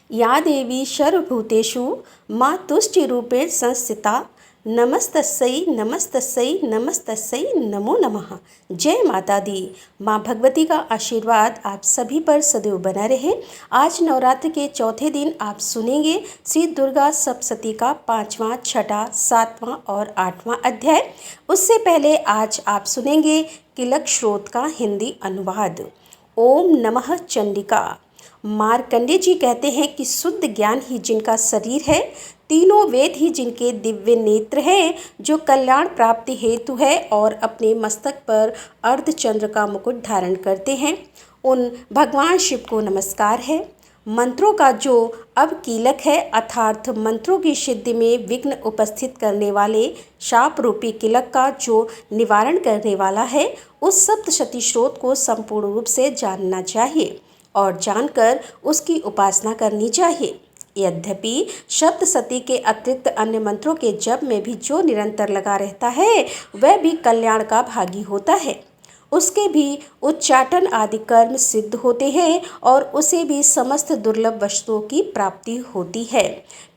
या देवी सर्वभूतेषु मां तुष्टिरूपेण संस्थिता नमस्तस्यै नमस्तस्यै नमस्तस्यै नमो नमः। जय माता दी। माँ भगवती का आशीर्वाद आप सभी पर सदैव बना रहे। आज नवरात्र के चौथे दिन आप सुनेंगे श्री दुर्गा सप्तशती का 5वां, 6वां, 7वां और 8वां अध्याय। उससे पहले आज आप सुनेंगे किलक श्रोत का हिंदी अनुवाद। ओम नमः चंडिका। मार्कंडे जी कहते हैं कि शुद्ध ज्ञान ही जिनका शरीर है, तीनों वेद ही जिनके दिव्य नेत्र हैं, जो कल्याण प्राप्ति हेतु है और अपने मस्तक पर अर्धचंद्र का मुकुट धारण करते हैं, उन भगवान शिव को नमस्कार है। मंत्रों का जो अब कीलक है, अर्थात मंत्रों की सिद्धि में विघ्न उपस्थित करने वाले शाप रूपी किलक का जो निवारण करने वाला है, उस सप्तशती स्रोत को संपूर्ण रूप से जानना चाहिए और जानकर उसकी उपासना करनी चाहिए। यद्यपि सप्तशती के अतिरिक्त अन्य मंत्रों के जप में भी जो निरंतर लगा रहता है, वह भी कल्याण का भागी होता है। उसके भी उच्चाटन आदि कर्म सिद्ध होते हैं और उसे भी समस्त दुर्लभ वस्तुओं की प्राप्ति होती है।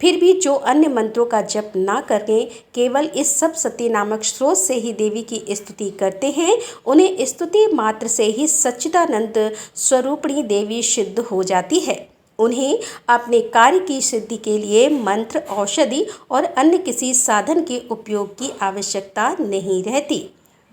फिर भी जो अन्य मंत्रों का जप ना करके केवल इस सप्तशती नामक स्रोत से ही देवी की स्तुति करते हैं, उन्हें स्तुति मात्र से ही सच्चिदानंद स्वरूपिणी देवी सिद्ध हो जाती है। उन्हें अपने कार्य की सिद्धि के लिए मंत्र, औषधि और अन्य किसी साधन के उपयोग की आवश्यकता नहीं रहती।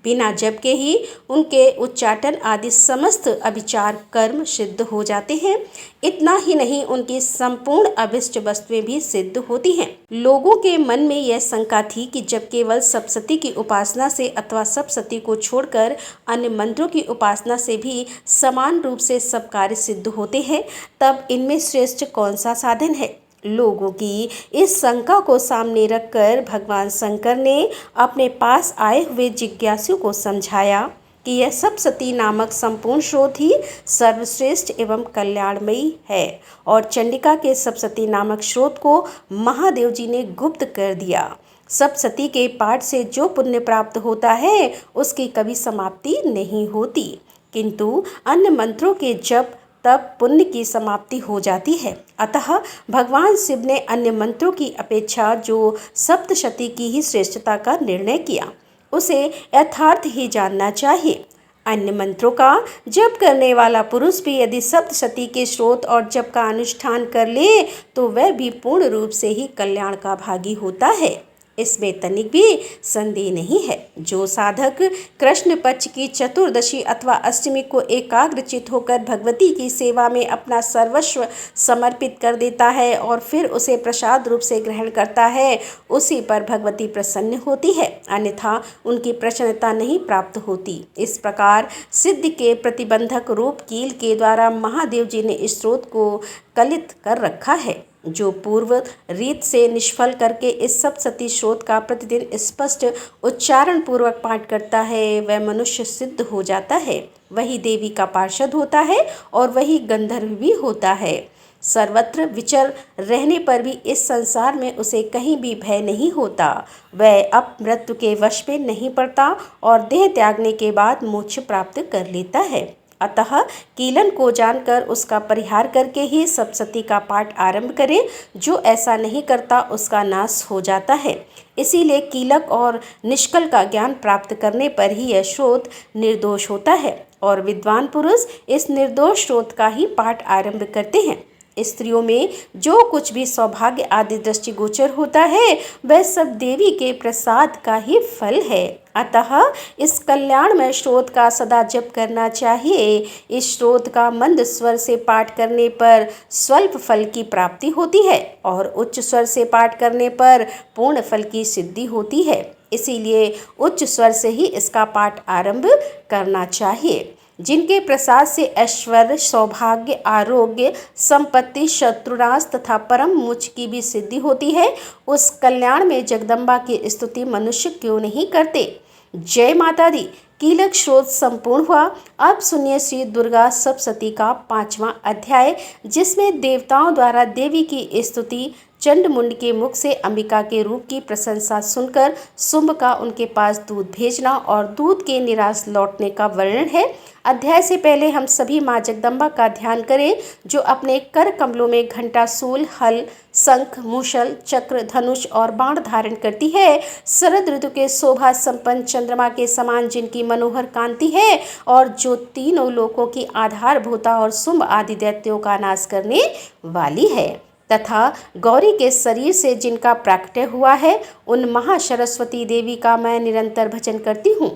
बिना जप के ही उनके उच्चाटन आदि समस्त अभिचार कर्म सिद्ध हो जाते हैं। इतना ही नहीं, उनकी संपूर्ण अभिष्ट वस्तुएं भी सिद्ध होती हैं। लोगों के मन में यह शंका थी कि जब केवल सप्तशती की उपासना से अथवा सप्तशती को छोड़कर अन्य मंत्रों की उपासना से भी समान रूप से सब कार्य सिद्ध होते हैं, तब इनमें श्रेष्ठ कौन सा साधन है। लोगों की इस शंका को सामने रखकर भगवान शंकर ने अपने पास आए हुए जिज्ञासु को समझाया कि यह सप्तशती नामक संपूर्ण स्रोत ही सर्वश्रेष्ठ एवं कल्याणमयी है और चंडिका के सप्तशती नामक स्रोत को महादेव जी ने गुप्त कर दिया। सप्तशती के पाठ से जो पुण्य प्राप्त होता है, उसकी कभी समाप्ति नहीं होती, किंतु अन्य मंत्रों के जप तब पुण्य की समाप्ति हो जाती है। अतः भगवान शिव ने अन्य मंत्रों की अपेक्षा जो सप्तशती की ही श्रेष्ठता का निर्णय किया, उसे यथार्थ ही जानना चाहिए। अन्य मंत्रों का जप करने वाला पुरुष भी यदि सप्तशती के स्रोत और जप का अनुष्ठान कर ले, तो वह भी पूर्ण रूप से ही कल्याण का भागी होता है। इसमें तनिक भी संदेह नहीं है। जो साधक कृष्ण पक्ष की चतुर्दशी अथवा अष्टमी को एकाग्रचित होकर भगवती की सेवा में अपना सर्वस्व समर्पित कर देता है और फिर उसे प्रसाद रूप से ग्रहण करता है, उसी पर भगवती प्रसन्न होती है, अन्यथा उनकी प्रसन्नता नहीं प्राप्त होती। इस प्रकार सिद्धि के प्रतिबंधक रूप कील के द्वारा महादेव जी ने इस स्रोत को कलित कर रखा है। जो पूर्व रीत से निष्फल करके इस सप्तशती स्रोत का प्रतिदिन स्पष्ट उच्चारण पूर्वक पाठ करता है, वह मनुष्य सिद्ध हो जाता है, वही देवी का पार्षद होता है और वही गंधर्व भी होता है। सर्वत्र विचर रहने पर भी इस संसार में उसे कहीं भी भय नहीं होता। वह अब मृत्यु के वश में नहीं पड़ता और देह त्यागने के बाद मोक्ष प्राप्त कर लेता है। अतः कीलन को जानकर उसका परिहार करके ही सप्तशती का पाठ आरंभ करें। जो ऐसा नहीं करता उसका नाश हो जाता है। इसीलिए कीलक और निष्कल का ज्ञान प्राप्त करने पर ही यह स्रोत निर्दोष होता है और विद्वान पुरुष इस निर्दोष स्रोत का ही पाठ आरंभ करते हैं। स्त्रियों में जो कुछ भी सौभाग्य आदि दृष्टिगोचर होता है, वह सब देवी के प्रसाद का ही फल है। अतः इस कल्याणमय स्रोत का सदा जप करना चाहिए। इस स्रोत का मंद स्वर से पाठ करने पर स्वल्प फल की प्राप्ति होती है और उच्च स्वर से पाठ करने पर पूर्ण फल की सिद्धि होती है। इसीलिए उच्च स्वर से ही इसका पाठ आरंभ करना चाहिए। जिनके प्रसाद से ऐश्वर्य, सौभाग्य, आरोग्य, संपत्ति, शत्रुनाश तथा परम मोक्ष की भी सिद्धि होती है, उस कल्याण में जगदम्बा की स्तुति मनुष्य क्यों नहीं करते। जय माता दी। कीलक स्रोत संपूर्ण हुआ। अब सुनिए श्री दुर्गा सप्तशती का 5वां अध्याय, जिसमें देवताओं द्वारा देवी की स्तुति चंडमुंड के मुख से अंबिका के रूप की प्रशंसा सुनकर शुंभ का उनके पास दूध भेजना और दूध के निराश लौटने का वर्णन है। अध्याय से पहले हम सभी माँ जगदम्बा का ध्यान करें, जो अपने कर कमलों में घंटा, सूल, हल, शंख, मूषल, चक्र, धनुष और बाण धारण करती है। शरद ऋतु के शोभा संपन्न चंद्रमा के समान जिनकी मनोहर कांति है और जो तीनों लोकों की आधारभूता और शुंभ आदि दैत्यों का नाश करने वाली है, तथा गौरी के शरीर से जिनका प्राकट्य हुआ है, उन महासरस्वती देवी का मैं निरंतर भजन करती हूँ।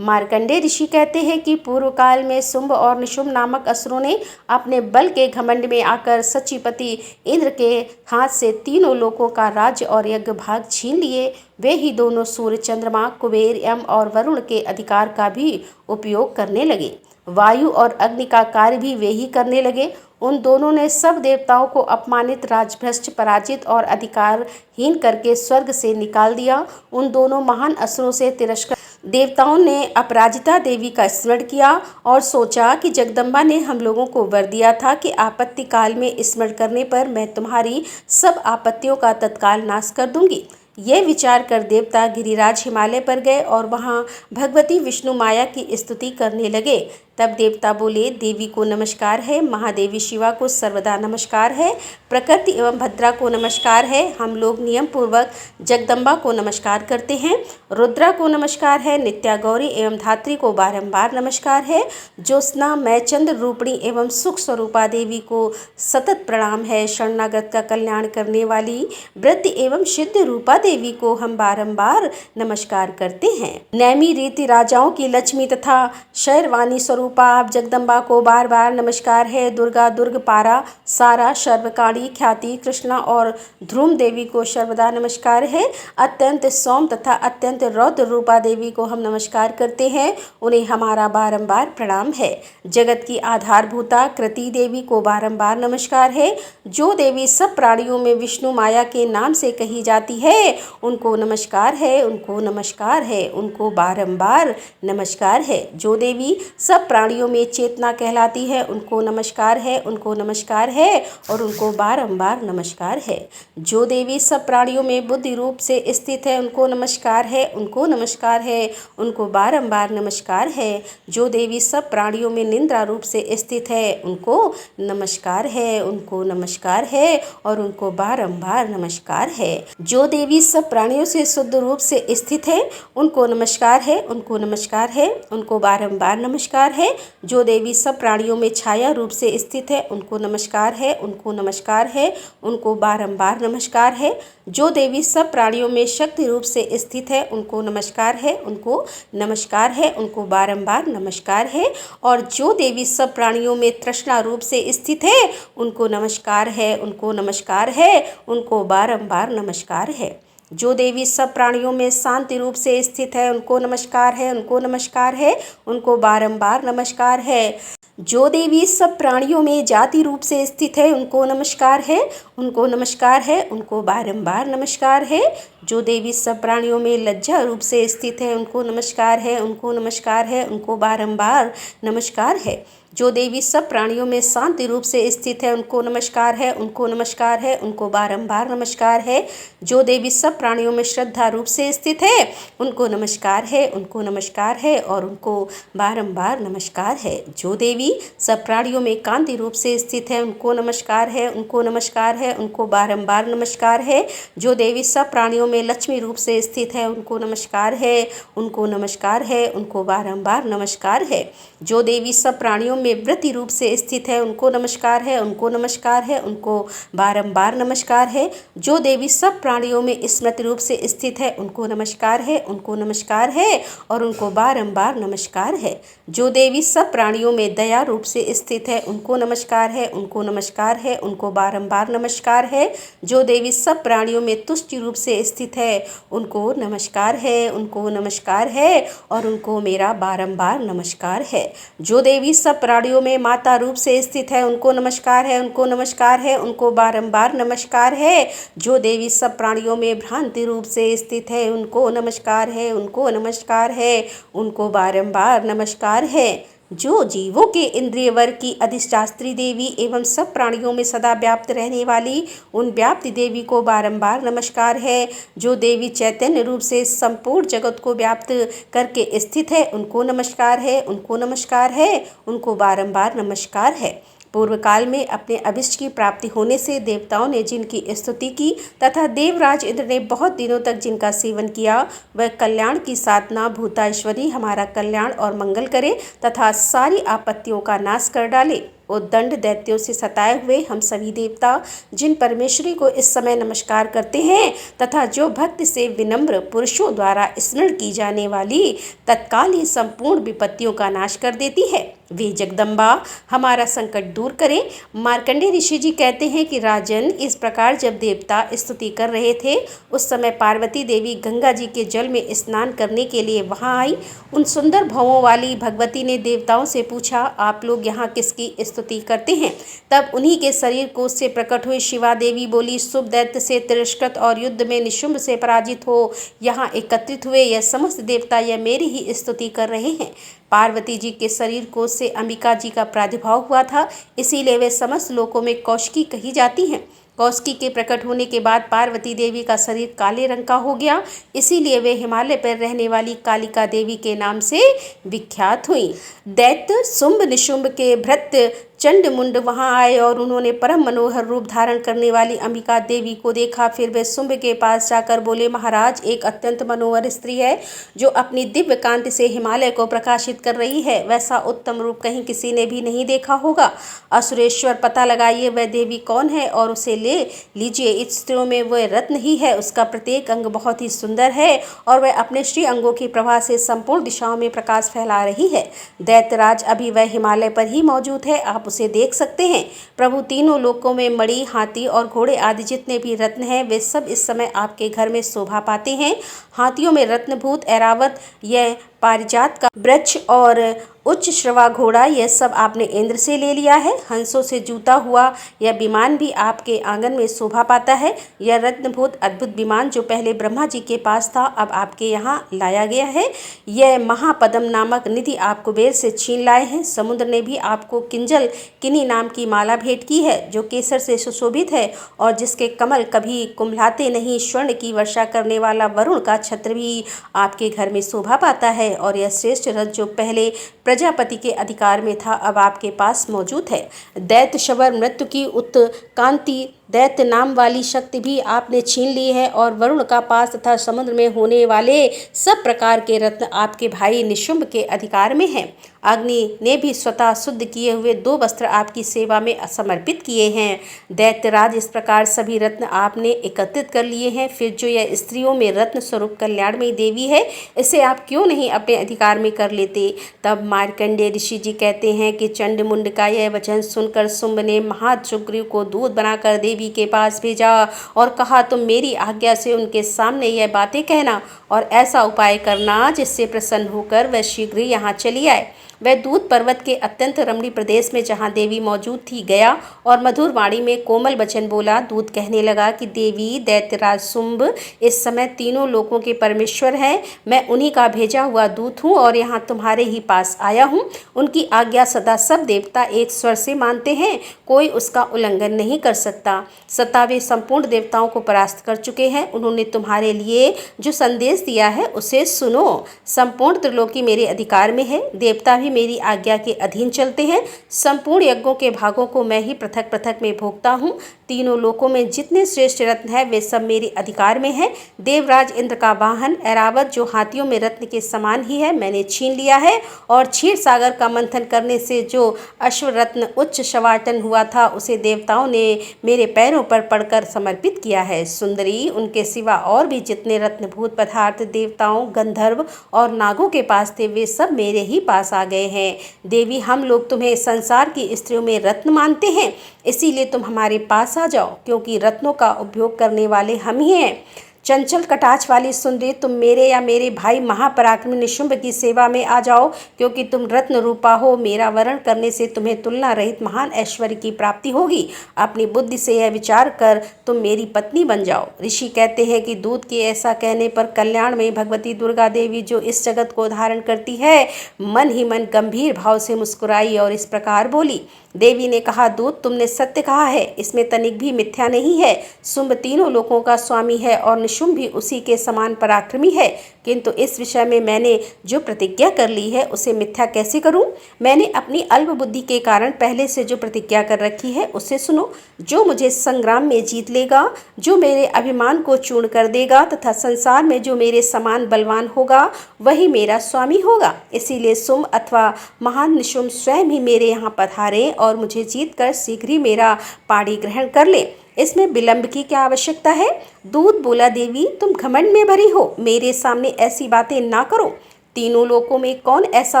मार्कंडेय ऋषि कहते हैं कि पूर्व काल में शुंभ और निशुंभ नामक असुरों ने अपने बल के घमंड में आकर सचीपति इंद्र के हाथ से तीनों लोकों का राज्य और यज्ञ भाग छीन लिए। वे ही दोनों सूर्य, चंद्रमा, कुबेर, यम और वरुण के अधिकार का भी उपयोग करने लगे। वायु और अग्नि का कार्य भी वे ही करने लगे। उन दोनों ने सब देवताओं को अपमानित, राजभ्रष्ट, पराजित और अधिकारहीन करके स्वर्ग से निकाल दिया। उन दोनों महान असुरों से तिरस्कृत देवताओं ने अपराजिता देवी का स्मरण किया और सोचा कि जगदम्बा ने हम लोगों को वर दिया था कि आपत्ति काल में स्मरण करने पर मैं तुम्हारी सब आपत्तियों का तत्काल नाश कर दूंगी। ये विचार कर देवता गिरिराज हिमालय पर गए और वहाँ भगवती विष्णु माया की स्तुति करने लगे। तब देवता बोले, देवी को नमस्कार है, महादेवी शिवा को सर्वदा नमस्कार है, प्रकृति एवं भद्रा को नमस्कार है। हम लोग नियम पूर्वक जगदम्बा को नमस्कार करते हैं। रुद्रा को नमस्कार है, नित्या गौरी एवं धात्री को बारंबार नमस्कार है। ज्योत्सना, मैचंद्र रूपिणी एवं सुख स्वरूपा देवी को सतत प्रणाम है। शरणागत का कल्याण करने वाली वृद्धि एवं सिद्ध रूपा देवी को हम बारंबार नमस्कार करते हैं। नैमी रीति राजाओं की लक्ष्मी तथा शैरवानी स्वरूपा आप जगदम्बा को बार बार नमस्कार है। दुर्गा, दुर्ग पारा, सारा, सर्वकाणी, ख्याति, कृष्णा और ध्रुम देवी को सर्वदा नमस्कार है। अत्यंत सौम तथा अत्यंत रौद्र रूपा देवी को हम नमस्कार करते हैं, उन्हें हमारा बारंबार प्रणाम है। जगत की आधारभूता कृति देवी को बारंबार नमस्कार है। जो देवी सब प्राणियों में विष्णु माया के नाम से कही जाती है, उनको नमस्कार है, उनको नमस्कार है, उनको बारंबार नमस्कार है। जो देवी सब प्राणियों में चेतना कहलाती है, उनको नमस्कार है, उनको नमस्कार है और उनको बारंबार नमस्कार है। जो देवी सब प्राणियों में बुद्धि रूप से स्थित है, उनको नमस्कार है, उनको नमस्कार है, उनको बारंबार नमस्कार है। जो देवी सब प्राणियों में निंद्रा रूप से स्थित है, उनको नमस्कार है, उनको नमस्कार है और उनको बारंबार नमस्कार है। जो देवी सब प्राणियों से शुद्ध रूप से स्थित है, उनको नमस्कार है, उनको नमस्कार है, उनको बारंबार नमस्कार है। जो देवी सब प्राणियों में छाया रूप से स्थित है, उनको नमस्कार है, उनको नमस्कार है, उनको बारंबार नमस्कार है। जो देवी सब प्राणियों में शक्ति रूप से स्थित है, उनको नमस्कार है, उनको नमस्कार है, उनको बारंबार नमस्कार है। और जो देवी सब प्राणियों में तृष्णा रूप से स्थित है, उनको नमस्कार है, उनको नमस्कार है, उनको बारंबार नमस्कार है। जो देवी सब प्राणियों में शांति रूप से स्थित है, उनको नमस्कार है, उनको नमस्कार है, उनको बारंबार नमस्कार है। जो देवी सब प्राणियों में जाति रूप से स्थित है, उनको नमस्कार है, उनको नमस्कार है, उनको बारंबार नमस्कार है। जो देवी सब प्राणियों में लज्जा रूप से स्थित है, उनको नमस्कार है, उनको नमस्कार है, उनको बारंबार नमस्कार है। जो देवी सब प्राणियों में शांति रूप से स्थित है, उनको नमस्कार है, उनको नमस्कार है, उनको बारंबार नमस्कार है। जो देवी सब प्राणियों में श्रद्धा रूप से स्थित है, उनको नमस्कार है, उनको नमस्कार है और उनको बारंबार नमस्कार है। जो देवी सब प्राणियों में कांति रूप से स्थित है, उनको नमस्कार है, उनको नमस्कार है, उनको बारंबार नमस्कार है। जो देवी सब प्राणियों में लक्ष्मी रूप से स्थित है, उनको नमस्कार है, उनको नमस्कार है, उनको बारंबार नमस्कार है। जो देवी सब प्राणियों में वृत्ति रूप से स्थित है, उनको नमस्कार है, उनको नमस्कार है, उनको बारंबार नमस्कार है। जो देवी सब प्राणियों में स्मृति रूप से स्थित है, उनको नमस्कार है, उनको नमस्कार है और उनको बारंबार नमस्कार है। जो देवी सब प्राणियों में दया रूप से स्थित है, उनको नमस्कार है, उनको नमस्कार है, उनको बारंबार नमस्कार है। जो देवी सब प्राणियों में तुष्टि रूप से स्थित है, उनको नमस्कार है, उनको नमस्कार है और उनको मेरा बारंबार नमस्कार है। जो देवी सब प्राणियों में माता रूप से स्थित है, उनको नमस्कार है, उनको नमस्कार है, उनको बारंबार नमस्कार है। जो देवी सब प्राणियों में भ्रांति रूप से स्थित है, उनको नमस्कार है, उनको नमस्कार है, उनको बारंबार नमस्कार है। जो जीवों के इंद्रिय वर्ग की अधिष्ठात्री देवी एवं सब प्राणियों में सदा व्याप्त रहने वाली उन व्याप्ति देवी को बारंबार नमस्कार है। जो देवी चैतन्य रूप से संपूर्ण जगत को व्याप्त करके स्थित है, उनको नमस्कार है, उनको नमस्कार है, उनको बारंबार नमस्कार है। पूर्व काल में अपने अभिष्ट की प्राप्ति होने से देवताओं ने जिनकी स्तुति की तथा देवराज इंद्र ने बहुत दिनों तक जिनका सेवन किया, वह कल्याण की साधना भूताईश्वरी हमारा कल्याण और मंगल करे तथा सारी आपत्तियों का नाश कर डाले। उद्दंड दैत्यों से सताए हुए हम सभी देवता जिन परमेश्वरी को इस समय नमस्कार करते हैं तथा जो भक्ति से विनम्र पुरुषों द्वारा स्मरण की जाने वाली तत्काल ही संपूर्ण विपत्तियों का नाश कर देती है, वे जगदम्बा हमारा संकट दूर करें। मार्कंडेय ऋषि जी कहते हैं कि राजन, इस प्रकार जब देवता स्तुति कर रहे थे उस समय पार्वती देवी गंगा जी के जल में स्नान करने के लिए वहां आई। उन सुंदर भवों वाली भगवती ने देवताओं से पूछा, आप लोग यहाँ किसकी स्तुति करते हैं? तब उन्हीं के शरीर कोश से प्रकट हुई शिवा देवी बोली, शुभ दैत्य से तिरस्कृत और युद्ध में निशुंभ से पराजित हो यहाँ एकत्रित हुए यह समस्त देवता यह मेरी ही स्तुति कर रहे हैं। पार्वती जी के शरीर कोश से अंबिका जी का प्रादुर्भाव हुआ था, इसीलिए वे समस्त लोकों में कौशिकी कही जाती हैं। कौशिकी के प्रकट होने के बाद पार्वती देवी का शरीर काले रंग का हो गया, इसीलिए वे हिमालय पर रहने वाली कालिका देवी के नाम से विख्यात हुई। दैत्य शुंभ निशुंभ के भृत्य चंड मुंड वहां आए और उन्होंने परम मनोहर रूप धारण करने वाली अंबिका देवी को देखा। फिर वे शुंभ के पास जाकर बोले, महाराज, एक अत्यंत मनोहर स्त्री है जो अपनी दिव्य कांति से हिमालय को प्रकाशित कर रही है, वैसा उत्तम रूप कहीं किसी ने भी नहीं देखा होगा। असुरेश्वर, पता लगाइए वह देवी कौन है और उसे ले लीजिए। इस स्त्रियों में वह रत्न ही है, उसका प्रत्येक अंग बहुत ही सुंदर है और वह अपने श्री अंगों की प्रभा से संपूर्ण दिशाओं में प्रकाश फैला रही है। दैत्यराज, अभी वह हिमालय पर ही मौजूद है, आप उसे देख सकते हैं। प्रभु, तीनों लोकों में मणि, हाथी और घोड़े आदि जितने भी रत्न हैं वे सब इस समय आपके घर में शोभा पाते हैं। हाथियों में रत्नभूत ऐरावत, यह पारिजात का वृक्ष और उच्च श्रवा घोड़ा, यह सब आपने इंद्र से ले लिया है। हंसों से जूता हुआ यह विमान भी आपके आंगन में शोभा पाता है। यह रत्नभूत अद्भुत विमान जो पहले ब्रह्मा जी के पास था अब आपके यहाँ लाया गया है। यह महापद्म नामक निधि आप कुबेर से छीन लाए हैं। समुद्र ने भी आपको किंजल किनी नाम की माला भेंट की है जो केसर से सुशोभित है और जिसके कमल कभी कुम्भलाते नहीं। स्वर्ण की वर्षा करने वाला वरुण का छत्र भी आपके घर में शोभा पाता है और यह श्रेष्ठ रथ जो पहले प्रजापति के अधिकार में था अब आपके पास मौजूद है। दैत्य शबर मृत्यु की उत्कांति दैत्य नाम वाली शक्ति भी आपने छीन ली है और वरुण का पास तथा समुद्र में होने वाले सब प्रकार के रत्न आपके भाई निशुंभ के अधिकार में हैं। अग्नि ने भी स्वतः शुद्ध किए हुए 2 वस्त्र आपकी सेवा में समर्पित किए हैं। दैत्यराज, इस प्रकार सभी रत्न आपने एकत्रित कर लिए हैं। फिर जो यह स्त्रियों में रत्न स्वरूप कल्याणमयी देवी है, इसे आप क्यों नहीं अपने अधिकार में कर लेते? तब मार्कंडेय ऋषि जी कहते हैं कि चंडमुंड का यह वचन सुनकर शुंभ ने महासुग्रीव को दूत बनाकर देवी के पास भेजा और कहा, तुम मेरी आज्ञा से उनके सामने यह बातें कहना और ऐसा उपाय करना जिससे प्रसन्न होकर वह शीघ्र यहाँ चली आए। वह दूत पर्वत के अत्यंत रमणीय प्रदेश में जहाँ देवी मौजूद थी गया और मधुर वाणी में कोमल वचन बोला। दूत कहने लगा कि देवी, दैत्यराज शुंभ इस समय तीनों लोकों के परमेश्वर हैं। मैं उन्हीं का भेजा हुआ दूत हूँ और यहाँ तुम्हारे ही पास आया हूँ। उनकी आज्ञा सदा सब देवता एक स्वर से मानते हैं, कोई उसका उल्लंघन नहीं कर सकता। सता वे संपूर्ण देवताओं को परास्त कर चुके हैं। उन्होंने तुम्हारे लिए जो संदेश दिया है उसे सुनो। संपूर्ण त्रिलोकी मेरे अधिकार में है, देवता भी मेरी आज्ञा के अधीन चलते हैं। संपूर्ण यज्ञों के भागों को मैं ही पृथक पृथक में भोगता हूँ। तीनों लोकों में जितने श्रेष्ठ रत्न हैं वे सब मेरे अधिकार में हैं। देवराज इंद्र का वाहन ऐरावत जो हाथियों में रत्न के समान ही है मैंने छीन लिया है और क्षीर सागर का मंथन करने से जो अश्व रत्न उच्च शवाटन हुआ था उसे देवताओं ने मेरे पैरों पर पड़कर समर्पित किया है। सुंदरी, उनके सिवा और भी जितने रत्नभूत पदार्थ देवताओं, गंधर्व और नागों के पास थे वे सब मेरे ही पास आ गए हैं। देवी, हम लोग तुम्हें संसार की स्त्रियों में रत्न मानते हैं, इसीलिए तुम हमारे पास आ जाओ, क्योंकि रत्नों का उपयोग करने वाले हम ही हैं। चंचल कटाक्ष वाली सुंदरी, तुम मेरे या मेरे भाई महापराक्रमी निशुंभ की सेवा में आ जाओ, क्योंकि तुम रत्न रूपा हो। मेरा वरण करने से तुम्हें तुलना रहित महान ऐश्वर्य की प्राप्ति होगी। अपनी बुद्धि से यह विचार कर तुम मेरी पत्नी बन जाओ। ऋषि कहते हैं कि दूत के ऐसा कहने पर कल्याण में भगवती दुर्गा देवी, जो इस जगत को धारण करती है, मन ही मन गंभीर भाव से मुस्कुराई और इस प्रकार बोली। देवी ने कहा, दूत, तुमने सत्य कहा है, इसमें तनिक भी मिथ्या नहीं है। शुंभ तीनों लोकों का स्वामी है और निशुंभ भी उसी के समान पराक्रमी है, किंतु इस विषय में मैंने जो प्रतिज्ञा कर ली है उसे मिथ्या कैसे करूं? मैंने अपनी अल्प बुद्धि के कारण पहले से जो प्रतिज्ञा कर रखी है उसे सुनो। जो मुझे संग्राम में जीत लेगा, जो मेरे अभिमान को चूर्ण कर देगा तथा संसार में जो मेरे समान बलवान होगा, वही मेरा स्वामी होगा। इसीलिए शुंभ अथवा महान निशुंभ स्वयं ही मेरे यहाँ पधारे और मुझे जीत कर शीघ्र ही मेरा पाणी ग्रहण कर ले। इसमें विलंब की क्या आवश्यकता है? दूत बोला, देवी, तुम घमंड में भरी हो, मेरे सामने ऐसी बातें ना करो। तीनों लोकों में कौन ऐसा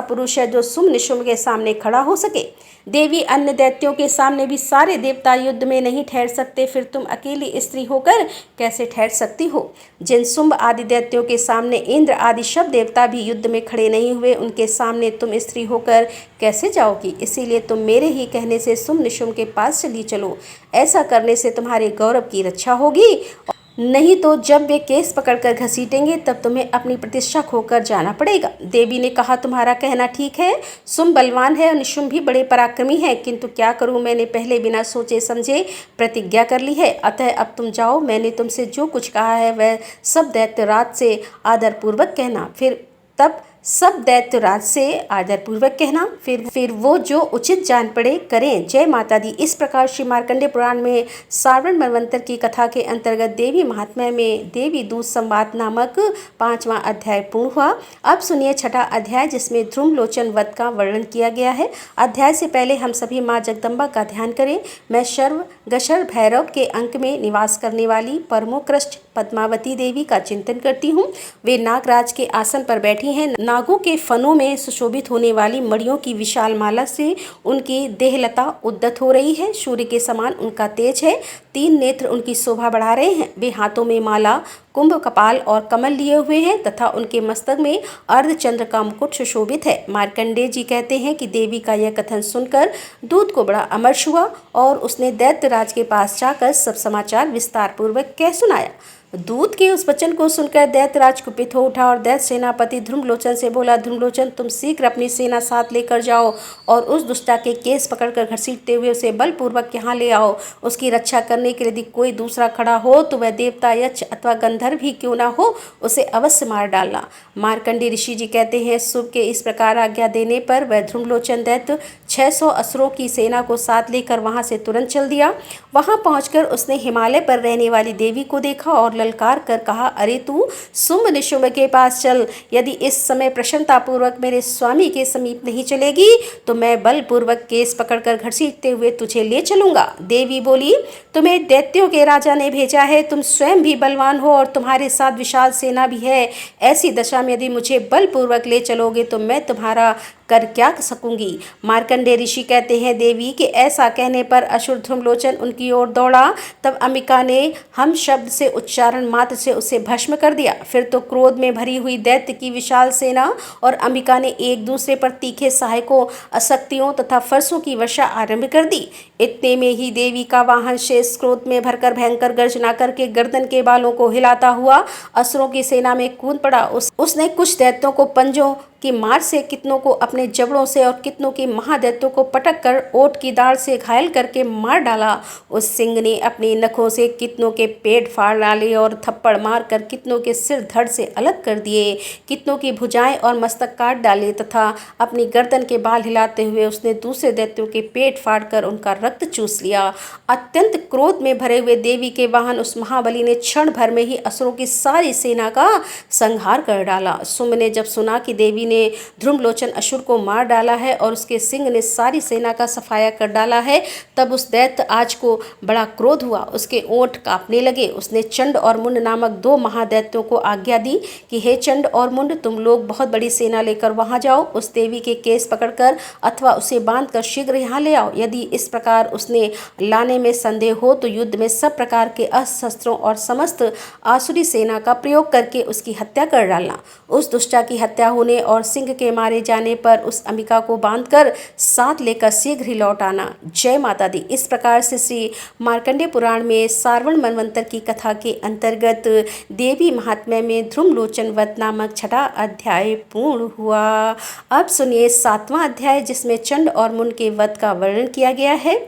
पुरुष है जो शुंभ निशुंभ के सामने खड़ा हो सके? देवी, अन्य दैत्यों के सामने भी सारे देवता युद्ध में नहीं ठहर सकते, फिर तुम अकेली स्त्री होकर कैसे ठहर सकती हो? जिन शुंभ आदि दैत्यों के सामने इंद्र आदि सब देवता भी युद्ध में खड़े नहीं हुए, उनके सामने तुम स्त्री होकर कैसे जाओगी? इसीलिए तुम मेरे ही कहने से शुंभ निशुंभ के पास चली चलो। ऐसा करने से तुम्हारे गौरव की रक्षा होगी, नहीं तो जब वे केस पकड़कर घसीटेंगे तब तुम्हें अपनी प्रतिष्ठा खोकर जाना पड़ेगा। देवी ने कहा, तुम्हारा कहना ठीक है, शुंभ बलवान है और निशुंभ भी बड़े पराक्रमी है, किंतु क्या करूं, मैंने पहले बिना सोचे समझे प्रतिज्ञा कर ली है। अतः अब तुम जाओ, मैंने तुमसे जो कुछ कहा है वह सब दैत्यराज से आदरपूर्वक कहना। सब दैत्यराज से आदरपूर्वक कहना, फिर वो जो उचित जान पड़े करें। जय माता दी। इस प्रकार श्री मार्कंडेय पुराण में सावण मनवंतर की कथा के अंतर्गत देवी महात्म्य में देवी दूत संवाद नामक 5वां अध्याय पूर्ण हुआ। अब सुनिए 6ठा अध्याय, जिसमें ध्रुमलोचन वध का वर्णन किया गया है। अध्याय से पहले हम सभी माँ जगदम्बा का ध्यान करें। मैं सर्व गशर भैरव के अंक में निवास करने वाली परमोत्कृष्ट पद्मावती देवी का चिंतन करती हूँ। वे नागराज के आसन पर बैठी हैं। नागों के फनों में सुशोभित होने वाली मणियों की विशाल माला से उनकी देहलता उद्दत हो रही है। सूर्य के समान उनका तेज है। 3 नेत्र उनकी शोभा बढ़ा रहे हैं। वे हाथों में माला, कुंभ, कपाल और कमल लिए हुए हैं तथा उनके मस्तक में अर्धचंद्र का मुकुट सुशोभित है। मार्कंडेय जी कहते हैं कि देवी का यह कथन सुनकर दूत को बड़ा अमर्ष हुआ और उसने दैत्यराज के पास जाकर सब समाचार विस्तार पूर्वक कह सुनाया। दूत के उस वचन को सुनकर दैत्यराज कुपित हो उठा और दैत्य सेनापति ध्रुमलोचन से बोला, ध्रुमलोचन, तुम शीघ्र अपनी सेना साथ लेकर जाओ और उस दुष्टा के केस पकड़कर घसीटते हुए उसे बलपूर्वक यहाँ ले आओ। उसकी रक्षा करने के लिए यदि कोई दूसरा खड़ा हो तो वह देवता, यक्ष अथवा गंधर्व भी क्यों ना हो, उसे अवश्य मार डालना। मार्कंडेय ऋषि जी कहते हैं, शुभ के इस प्रकार आज्ञा देने पर वह ध्रुमलोचन दैत्य 600 असुरों की सेना को साथ लेकर वहाँ से तुरंत चल दिया। वहाँ पहुँचकर उसने हिमालय पर रहने वाली देवी को देखा और ललकार कर कहा, अरे तू शुंभ निशुंभ के पास चल। यदि इस समय प्रसन्नतापूर्वक मेरे स्वामी के समीप नहीं चलेगी तो मैं बलपूर्वक केस पकड़कर घसीटते हुए तुझे ले चलूंगा। देवी बोली, तुम्हें दैत्यों के राजा ने भेजा है, तुम स्वयं भी बलवान हो और तुम्हारे साथ विशाल सेना भी है। ऐसी दशा में यदि मुझे बलपूर्वक ले चलोगे तो मैं तुम्हारा कर क्या सकूंगी। मार्कंडेय ऋषि कहते हैं, देवी के ऐसा कहने पर असुर ध्रुमलोचन उनकी ओर दौड़ा। तब अंबिका ने हम शब्द से उच्चारण मात्र से उसे भस्म कर दिया। फिर तो क्रोध में भरी हुई दैत्य की विशाल सेना और अंबिका ने एक दूसरे पर तीखे सहायकों, अशक्तियों तथा फरसों की वर्षा आरंभ कर दी। इतने में ही देवी का वाहन शेष क्रोध में भरकर भयंकर गर्जना करके गर्दन के बालों को हिलाता हुआ असुरों की सेना में कूद पड़ा। उसने कुछ दैत्यों को पंजों की मार से, कितनों को अपने जबड़ों से और कितनों की महादैत्यों को पटक कर ओट की दाढ़ से घायल करके मार डाला। उस सिंह ने अपने नखों से कितनों के पेट फाड़ डाले और थप्पड़ मारकर कितनों के सिर धड़ से अलग कर दिए। कितनों की भुजाएं और मस्तक काट डाले तथा अपनी गर्दन के बाल हिलाते हुए उसने दूसरे दैत्यों के पेट फाड़कर उनका रक्त चूस लिया। अत्यंत क्रोध में भरे हुए देवी के वाहन उस महाबली ने क्षण भर में ही असुरों की सारी सेना का संहार कर डाला। शुंभ ने जब सुना कि देवी ने ध्रुमलोचन असुर को मार डाला है और उसके सिंह ने सारी सेना का सफाया कर डाला है। तब उस दैत्य आज को बड़ा क्रोध हुआ, उसके ओंठ कांपने लगे। उसने चंड और मुंड नामक 2 महादैत्यों को आज्ञा दी कि हे चंड और मुंड, तुम लोग बहुत बड़ी सेना लेकर वहां जाओ, उस देवी के केस पकड़कर अथवा उसे बांधकर शीघ्र यहाँ ले आओ। यदि इस प्रकार उसने लाने में संदेह हो तो युद्ध में सब प्रकार के अस्त्र शस्त्रों और समस्त आसुरी सेना का प्रयोग करके उसकी हत्या कर डालना। उस दुष्टा की हत्या होने और सिंह के मारे जाने पर उस अंबिका को बांधकर साथ लेकर शीघ्र ही लौट आना। जय माता दी। इस प्रकार से श्री मार्कंडेय पुराण में सारवण मनवंतर की कथा के अंतर्गत देवी महात्म्य में ध्रुमलोचन वध नामक 6वां अध्याय पूर्ण हुआ। अब सुनिए 7वां अध्याय, जिसमें चंड और मुंड के वध का वर्णन किया गया है।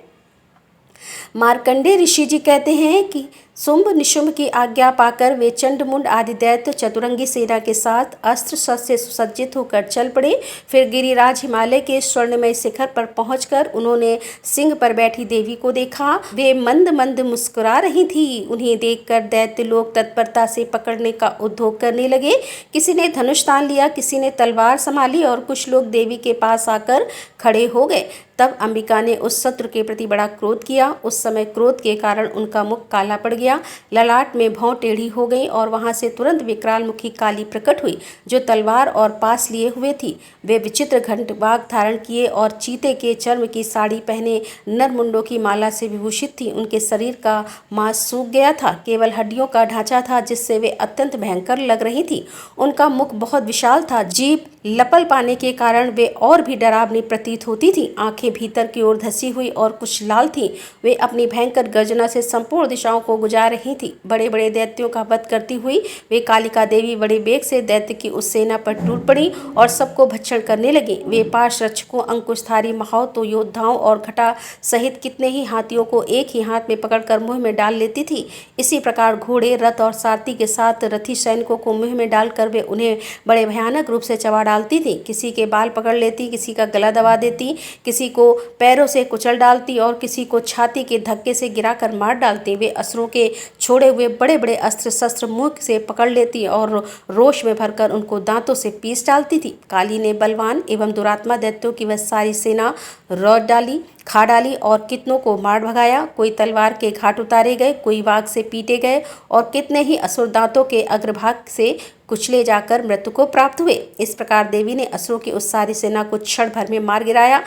मार्कंडेय ऋषि जी कहते हैं कि शुंभ निशुंभ की आज्ञा पाकर वे चंड मुंड आदि दैत्य चतुरंगी सेना के साथ अस्त्र शस्त्र से सुसज्जित होकर चल पड़े। फिर गिरिराज हिमालय के स्वर्णमय शिखर पर पहुंचकर उन्होंने सिंह पर बैठी देवी को देखा। वे मंद मंद मुस्कुरा रही थी। उन्हें देखकर दैत्य लोग तत्परता से पकड़ने का उद्योग करने लगे। किसी ने धनुष तान लिया, किसी ने तलवार संभाली और कुछ लोग देवी के पास आकर खड़े हो गए। तब अंबिका ने उस शत्रु के प्रति बड़ा क्रोध किया। उस समय क्रोध के कारण उनका मुख काला पड़ गया, ललाट में भौं टेढ़ी हो गई और वहां से तुरंत विकराल मुखी काली प्रकट हुई, जो तलवार और पास लिए हुए थी। वे विचित्र घंट बाघ धारण किए और चीते के चर्म की साड़ी पहने नरमुंडों की माला से विभूषित थी। उनके शरीर का मांस सूख गया था, केवल हड्डियों का ढांचा था, जिससे वे अत्यंत भयंकर लग रही थी। उनका मुख बहुत विशाल था, जीभ लपल पाने के कारण वे और भी डरावनी प्रतीत होती थी। आंखें भीतर की ओर धसी हुई और कुछ लाल थीं। वे अपनी भयंकर गर्जना से संपूर्ण दिशाओं को गुजार रही थी। बड़े बड़े दैत्यों का वध करती हुई वे कालिका देवी बड़े वेग से दैत्य की उस सेना पर टूट पड़ी और सबको भक्षण करने लगी। वे पाश रक्षकों, अंकुशधारी महावतों, योद्धाओं और घटा सहित कितने ही हाथियों को एक ही हाथ में पकड़कर मुंह में डाल लेती थी। इसी प्रकार घोड़े, रथ और सारथी के साथ रथी सैनिकों को मुंह में डालकर वे उन्हें बड़े भयानक रूप से चबा डालती थी। किसी के बाल पकड़ लेती, किसी का गला दबा देती, किसी को पैरों से कुचल डालती और किसी को छाती के धक्के से गिराकर मार डालती। वे असुरों के छोड़े हुए बड़े बड़े अस्त्र शस्त्र मुख से पकड़ लेती और रोष में भरकर उनको दांतों से पीस डालती थी। काली ने बलवान एवं दुरात्मा दैत्यों की वह सारी सेना रौंद डाली, खा डाली और कितनों को मार भगाया। कोई तलवार के घाट उतारे गए, कोई वाग से पीटे गए और कितने ही असुर दांतों के अग्रभाग से कुचले जाकर मृत्यु को प्राप्त हुए। इस प्रकार देवी ने असुरों की उस सारी सेना को क्षण भर में मार गिराया।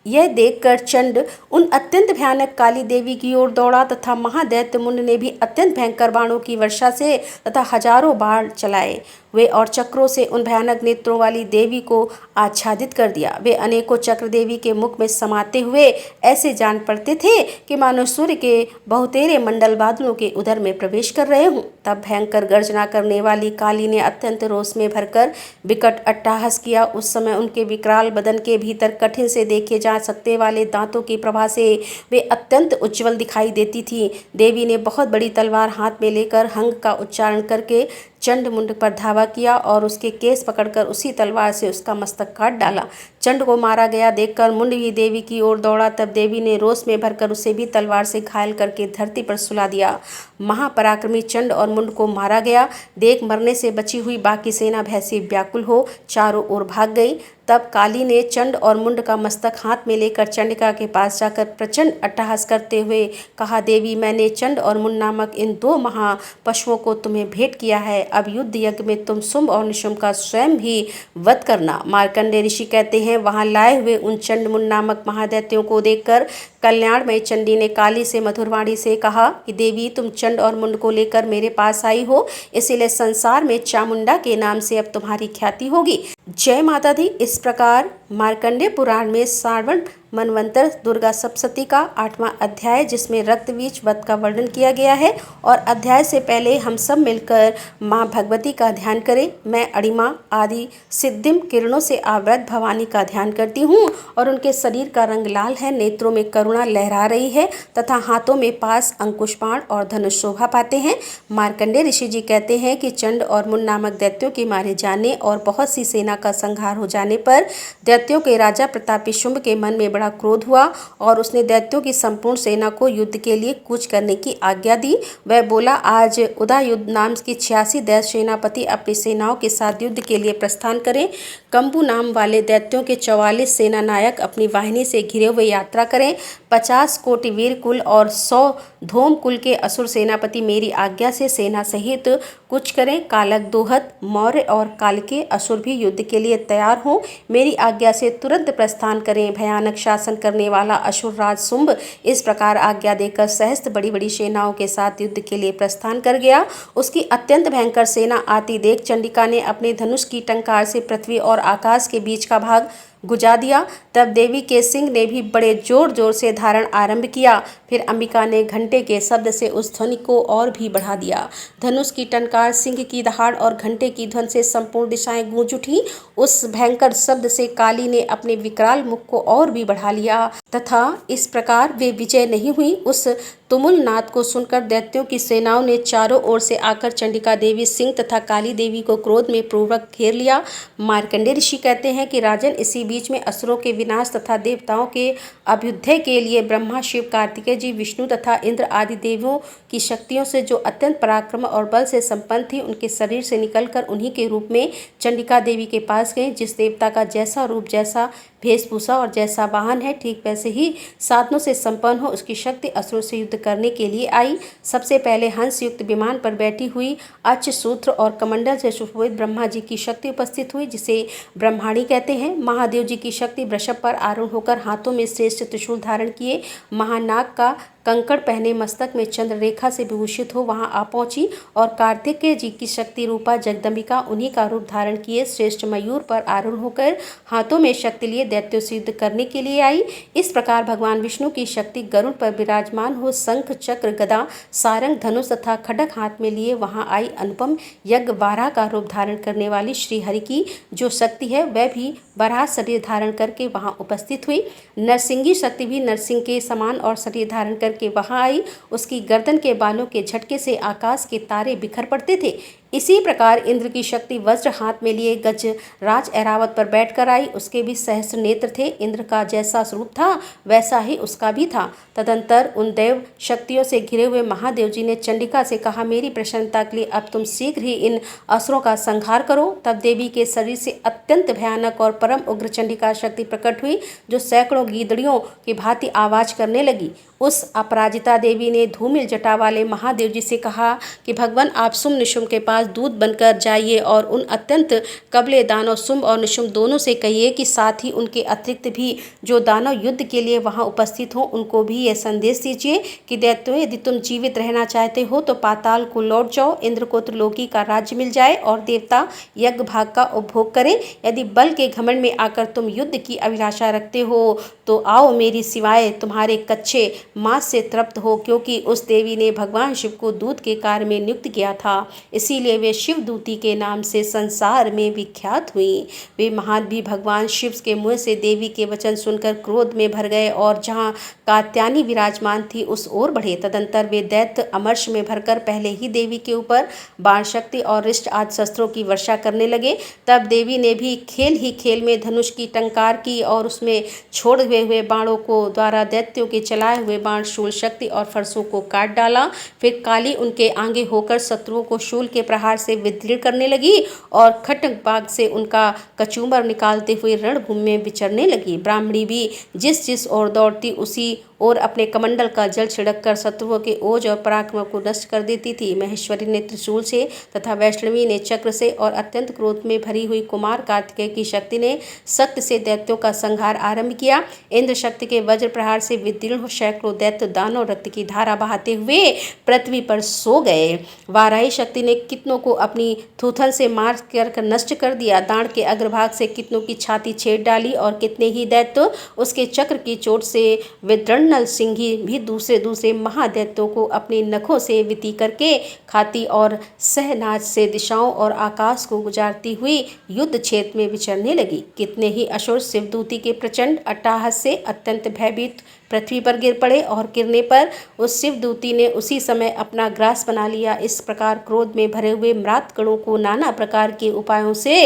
यह देखकर चंड उन अत्यंत भयानक काली देवी की ओर दौड़ा तथा महादैत्य मुंड ने भी अत्यंत भयंकर बाणों की वर्षा से तथा हजारों बाण चलाए। वे और चक्रों से उन भयानक नेत्रों वाली देवी को आच्छादित कर दिया। वे अनेकों चक्र देवी के मुख में समाते हुए ऐसे जान पड़ते थे कि मानो सूर्य के बहुतेरे मंडल बादलों के उदर में प्रवेश कर रहे हों। तब भयंकर गर्जना करने वाली काली ने अत्यंत रोष में भरकर विकट अट्टहास किया। उस समय उनके विकराल बदन के भीतर कठिन से देखे जा सकते वाले दांतों की प्रभा से वे अत्यंत उज्ज्वल दिखाई देती थी। देवी ने बहुत बड़ी तलवार हाथ में लेकर हंग का उच्चारण करके चंड मुंड पर धावा किया और उसके केस पकड़कर उसी तलवार से उसका मस्तक काट डाला। चंड को मारा गया देखकर मुंड भी देवी की ओर दौड़ा। तब देवी ने रोष में भरकर उसे भी तलवार से घायल करके धरती पर सुला दिया। महापराक्रमी चंड और मुंड को मारा गया देख मरने से बची हुई बाकी सेना भय से व्याकुल हो चारों ओर भाग गई। तब काली ने चंड और मुंड का मस्तक हाथ में लेकर चंडिका के पास जाकर प्रचंड अट्टहास करते हुए कहा, देवी, मैंने चंड और मुंड नामक इन 2 महापशुओं को तुम्हें भेंट किया है। अब युद्ध यज्ञ में तुम शुंभ और निशुंभ का स्वयं भी वध करना। मार्कंडेय ऋषि कहते हैं, वहां लाए हुए उन चंड मुंड नामक महादैत्यों को देखकर कल्याणमयी चंडी ने काली से मधुरवाणी से कहा कि देवी, तुम चंड और मुंड को लेकर मेरे पास आई हो, इसीलिए संसार में चामुंडा के नाम से अब तुम्हारी ख्याति होगी। जय माता दी। इस प्रकार मार्कंडेय पुराण में सारवण मनवंतर दुर्गा सप्तशती का 8वां अध्याय, जिसमें रक्तबीज वध का वर्णन किया गया है। और अध्याय से पहले हम सब मिलकर माँ भगवती का ध्यान करें। मैं अणिमा आदि सिद्धिम किरणों से आवृत भवानी का ध्यान करती हूँ और उनके शरीर का रंग लाल है, नेत्रों में करुणा अन्नपूर्णा लहरा रही है तथा हाथों में पास अंकुश बाण और धनुष शोभा पाते हैं। मार्कंडेय ऋषि जी कहते हैं कि चंड और मुंड नामक दैत्यों के मारे जाने और बहुत सी सेना का संहार हो जाने पर दैत्यों के राजा प्रतापी शुंभ के मन में बड़ा क्रोध हुआ और उसने दैत्यों की संपूर्ण सेना को युद्ध के लिए कूच करने की आज्ञा दी। वह बोला, आज उदययुध नाम की 86 दैत्य सेनापति अपनी सेनाओं के साथ युद्ध के लिए प्रस्थान करें। कंबू नाम वाले दैत्यों के 44 सेना नायक अपनी वाहिनी से घिरे हुए यात्रा करें। 50 कोटि वीर कुल और 100 धूम कुल के असुर सेनापति मेरी आज्ञा से सेना सहित कूच करें। कालक, दोहत, मौर्य और कालिके असुर भी युद्ध के लिए तैयार हों। मेरी आज्ञा से तुरंत प्रस्थान करें। भयानक शासन करने वाला असुर राज शुंभ इस प्रकार आज्ञा देकर सहस्त्र बड़ी बड़ी सेनाओं के साथ युद्ध के लिए प्रस्थान कर गया। उसकी अत्यंत भयंकर सेना आती देख चंडिका ने अपने धनुष की टंकार से पृथ्वी और आकाश के बीच का भाग गुजा दिया। तब देवी के सिंह ने भी बड़े जोर जोर से धारण आरंभ किया। फिर अंबिका ने घंटे के शब्द से उस ध्वनि को और भी बढ़ा दिया। धनुष की टंकार, सिंह की दहाड़ और घंटे की ध्वनि से संपूर्ण दिशाएं गूंज उठी। उस भयंकर शब्द से काली ने अपने विकराल मुख को और भी बढ़ा लिया तथा इस प्रकार वे विजय नहीं हुई। उस तुमुल नाद को सुनकर दैत्यों की सेनाओं ने चारों ओर से आकर चंडिका देवी, सिंह तथा काली देवी को क्रोध में पूर्वक घेर लिया। मार्कंडेय ऋषि कहते हैं कि राजन, इसी बीच में असुरों के विनाश तथा देवताओं के अभ्युदय के लिए ब्रह्मा, शिव, कार्तिकेय जी, विष्णु तथा इंद्र आदि देवों की शक्तियों से जो अत्यंत पराक्रम और बल से संपन्न थी, उनके शरीर से निकलकर उन्हीं के रूप में चंडिका देवी के पास गए। जिस देवता का जैसा रूप, जैसा वेशभूषा और जैसा वाहन है, ठीक वैसे ही साधनों से संपन्न हो उसकी शक्ति असुरों से युद्ध करने के लिए आई। सबसे पहले हंस युक्त विमान पर बैठी हुई अच्छ, सूत्र और कमंडल से सुशोभित ब्रह्मा जी की शक्ति उपस्थित हुई, जिसे ब्रह्माणी कहते हैं। महादेव जी की शक्ति वृषभ पर आरूढ़ होकर हाथों में श्रेष्ठ त्रिशूल धारण किए, महानाग का कंकड़ पहने, मस्तक में चंद्र रेखा से विभूषित हो वहां आ पहुंची। और कार्तिकेय जी की शक्ति रूपा जगदम्बिका उन्हीं का रूप धारण किए श्रेष्ठ मयूर पर आरूढ़ होकर हाथों में शक्ति लिए दैत्यों से युद्ध करने के लिए आई। इस प्रकार भगवान विष्णु की शक्ति गरुड़ पर विराजमान हो शंख, चक्र, गदा, सारंग, धनुष तथा खड्ग हाथ में लिए वहां आई। अनुपम यज्ञ वाराह का रूप धारण करने वाली श्री हरि की जो शक्ति है वह भी वराह शरीर धारण करके वहां उपस्थित हुई। नरसिंगी शक्ति भी नरसिंह के समान और शरीर धारण करके वहां आई। उसकी गर्दन के बालों के झटके से आकाश के तारे बिखर पड़ते थे। इसी प्रकार इंद्र की शक्ति वज्र हाथ में लिए गज राज ऐरावत पर बैठकर आई। उसके भी सहस्र नेत्र थे। इंद्र का जैसा स्वरूप था वैसा ही उसका भी था। तदंतर उन देव शक्तियों से घिरे हुए महादेव जी ने चंडिका से कहा, मेरी प्रसन्नता के लिए अब तुम शीघ्र ही इन असुरों का संहार करो। तब देवी के शरीर से अत्यंत भयानक और परम उग्र चंडिका शक्ति प्रकट हुई, जो सैकड़ों गीदड़ियों की भांति आवाज करने लगी। उस अपराजिता देवी ने धूमिल जटा वाले महादेव जी से कहा कि भगवान, आप शुंभ निशुंभ के पास दूत बनकर जाइए और उन अत्यंत कबले दानव शुंभ और निशुंभ दोनों से कहिए कि साथ ही उनके अतिरिक्त भी जो दानव युद्ध के लिए वहां उपस्थित हो उनको भी यह संदेश दीजिए कि दैत्यों, यदि तुम जीवित रहना चाहते हो तो पाताल को लौट जाओ, इंद्र को त्रिलोकी का राज्य मिल जाए और देवता यज्ञ भाग का उपभोग करें। यदि बल के घमंड में आकर तुम युद्ध की अभिलाषा रखते हो तो आओ, मेरी सिवाय तुम्हारे कच्चे मांस से तृप्त हो, क्योंकि उस देवी ने भगवान शिव को दूत के कार्य में नियुक्त किया था, इसीलिए वे शिव दूती के नाम से संसार में विख्यात हुई। वे महादेवी भगवान शिव के मुंह से देवी के वचन सुनकर क्रोध में भर गए और जहाँ कात्यायनी विराजमान थी उस ओर बढ़े। तदंतर वे दैत्य अमर्ष में भरकर पहले ही देवी के ऊपर बाण शक्ति और रिष्ट आदि शस्त्रों की वर्षा करने लगे। तब देवी ने भी खेल ही खेल में धनुष की टंकार की और उसमें छोड़ हुए बाणों को द्वारा दैत्यों के चलाए हुए बाण, शूल, शक्ति और फरसों को काट डाला। फिर काली उनके आगे होकर शत्रुओं को शूल के प्रहार से विदीर्ण करने लगी और खड्ग बाग से उनका कचूमर निकालते हुए रणभूमि में विचरने लगी। ब्राह्मणी भी जिस जिस ओर दौड़ती उसी और अपने कमंडल का जल छिड़क कर शत्रुओं के ओज और पराक्रम को नष्ट कर देती थी। महेश्वरी ने त्रिशूल से तथा वैष्णवी ने चक्र से और अत्यंत क्रोध में भरी हुई कुमार कार्तिकेय की शक्ति ने सत्य से दैत्यों का संहार आरंभ किया। इंद्र शक्ति के वज्र प्रहार से विदीर्ण हो सैकड़ों दैत्य दानव रक्त की धारा बहाते हुए पृथ्वी पर सो गए। वाराही शक्ति ने कितनों को अपनी थूथन से मार कर नष्ट कर दिया। दाण के अग्रभाग से कितनों की छाती छेद डाली और कितने ही दैत्य उसके चक्र की चोट से विदृढ़ नलसिंही भी दूसरे महादैत्यों को अपने नखों से विति करके खाती और सहनाज से दिशाओं और आकाश को गुजारती हुई युद्ध क्षेत्र में विचरने लगी। कितने ही असुर शिवदूती के प्रचंड अट्टहास से अत्यंत भयभीत पृथ्वी पर गिर पड़े और गिरने पर उस शिवदूती ने उसी समय अपना ग्रास बना लिया। इस प्रकार क्रोध में भरे हुए म्रातगणों को नाना प्रकार के उपायों से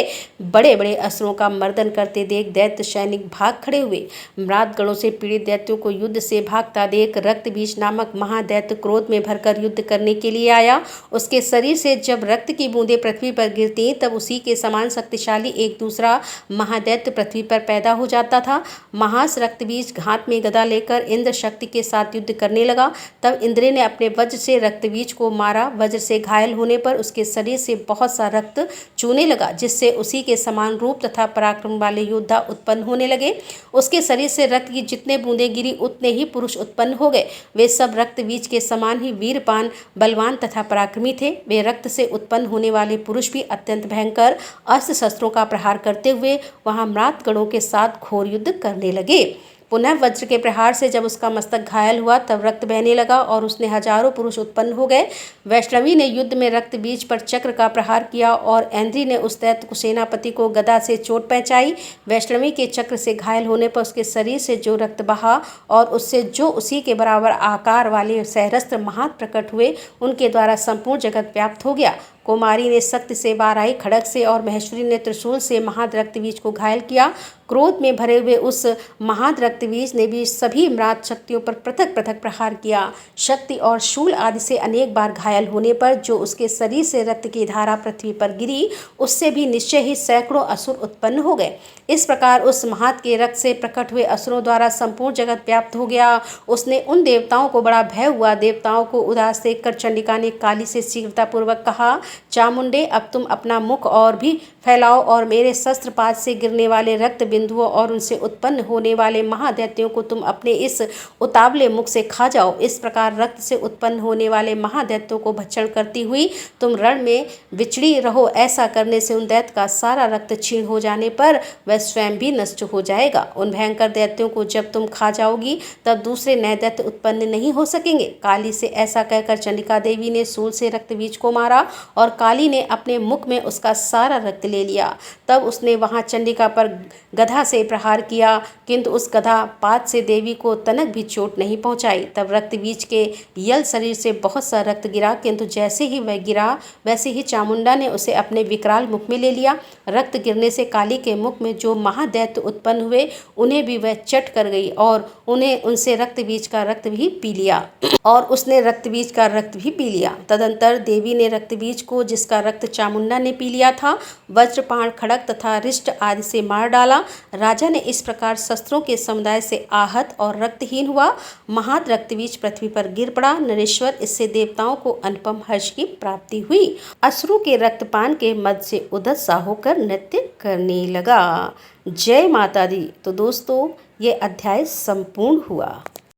बड़े बड़े असुरों का मर्दन करते देख दैत्य सैनिक भाग खड़े हुए। म्रातगणों से पीड़ित दैत्यों को युद्ध से भागता देख रक्तबीज नामक महादैत्य क्रोध में भरकर युद्ध करने के लिए आया। उसके शरीर से जब रक्त की बूंदें पृथ्वी पर गिरती तब उसी के समान शक्तिशाली एक दूसरा महादैत्य पृथ्वी पर पैदा हो जाता था। महास रक्तबीज हाथ में गदा लेकर इंद्र शक्ति के साथ युद्ध करने लगा। तब इंद्र ने अपने वज्र से रक्तबीज को मारा। वज्र से घायल होने पर उसके शरीर से बहुत सा रक्त चूने लगा, जिससे उसी के समान रूप तथा पराक्रम वाले योद्धा उत्पन्न होने लगे। उसके शरीर से रक्त की जितने बूंदें गिरी उतने ही पुरुष उत्पन्न हो गए। वे सब रक्तबीज के समान ही वीरपान, बलवान तथा पराक्रमी थे। वे रक्त से उत्पन्न होने वाले पुरुष भी अत्यंत भयंकर अस्त्र शस्त्रों का प्रहार करते हुए वहां म्रातगणों के साथ घोर युद्ध करने लगे। पुनः वज्र के प्रहार से जब उसका मस्तक घायल हुआ तब रक्त बहने लगा और उसने हजारों पुरुष उत्पन्न हो गए। वैष्णवी ने युद्ध में रक्त बीज पर चक्र का प्रहार किया और ऐन्द्री ने उस दैत्य सेनापति को गदा से चोट पहुंचाई। वैष्णवी के चक्र से घायल होने पर उसके शरीर से जो रक्त बहा और उससे जो उसी के बराबर आकार वाले सहस्त्र महात प्रकट हुए, उनके द्वारा संपूर्ण जगत व्याप्त हो गया। कुमारी ने शक्ति से वार आई खड़ग से और महेश्वरी ने त्रिशूल से महाद्रक्तबीज को घायल किया। क्रोध में भरे हुए उस महाद्रक्तबीज ने भी सभी म्रात शक्तियों पर पृथक पृथक प्रहार किया। शक्ति और शूल आदि से अनेक बार घायल होने पर जो उसके शरीर से रक्त की धारा पृथ्वी पर गिरी, उससे भी निश्चय ही सैकड़ों असुर उत्पन्न हो गए। इस प्रकार उस महात के रक्त से प्रकट हुए असुरों द्वारा संपूर्ण जगत व्याप्त हो गया। उसने उन देवताओं को बड़ा भय हुआ। देवताओं को उदास देखकर चंडिका ने काली से शीघ्रतापूर्वक कहा, चामुंडे, अब तुम अपना मुख और भी फैलाओ और मेरे शस्त्रपात से गिरने वाले रक्त बिंदुओं और उनसे उत्पन्न होने वाले महादैत्यों को तुम अपने इस उतावले मुख से खा जाओ। इस प्रकार रक्त से उत्पन्न होने वाले महादैत्यों को भक्षण करती हुई तुम रण में विचड़ी रहो। ऐसा करने से उन दैत्य का सारा रक्त क्षीण हो जाने पर वह स्वयं भी नष्ट हो जाएगा। उन भयंकर दैत्यों को जब तुम खा जाओगी तब दूसरे नए दैत्य उत्पन्न नहीं हो सकेंगे। काली से ऐसा कहकर चंडिका देवी ने सूल से रक्तबीज को मारा और काली ने अपने मुख में उसका सारा रक्त ले लिया। तब उसने वहां चंडिका पर गधा से प्रहार किया, किंतु उस गधा पात से देवी को तनक भी चोट नहीं पहुंचाई। तब रक्तबीज के यल शरीर से बहुत सा रक्त गिरा, किंतु जैसे ही वह गिरा वैसे ही चामुंडा ने उसे अपने विकराल मुख में ले लिया। रक्त गिरने से काली के मुख में जो महादैत्य उत्पन्न हुए उन्हें भी वह चट कर गई और उन्हें उनसे रक्तबीज का रक्त भी पी लिया और उसने रक्तबीज का रक्त भी पी लिया। तदंतर देवी ने रक्तबीज को, जिसका रक्त चामुंडा ने पी लिया था, वज्रपाण, खड़ग तथा रिष्ट आदि से मार डाला। राजा ने इस प्रकार शस्त्रों के समुदाय से आहत और रक्तहीन हुआ। महात रक्तबीज पृथ्वी पर गिर पड़ा। नरेश्वर, इससे देवताओं को अनुपम हर्ष की प्राप्ति हुई। असुरों के रक्तपान के मद से उदत्सा होकर नृत्य करने लगा। जय माता दी। तो दोस्तों, ये अध्याय संपूर्ण हुआ।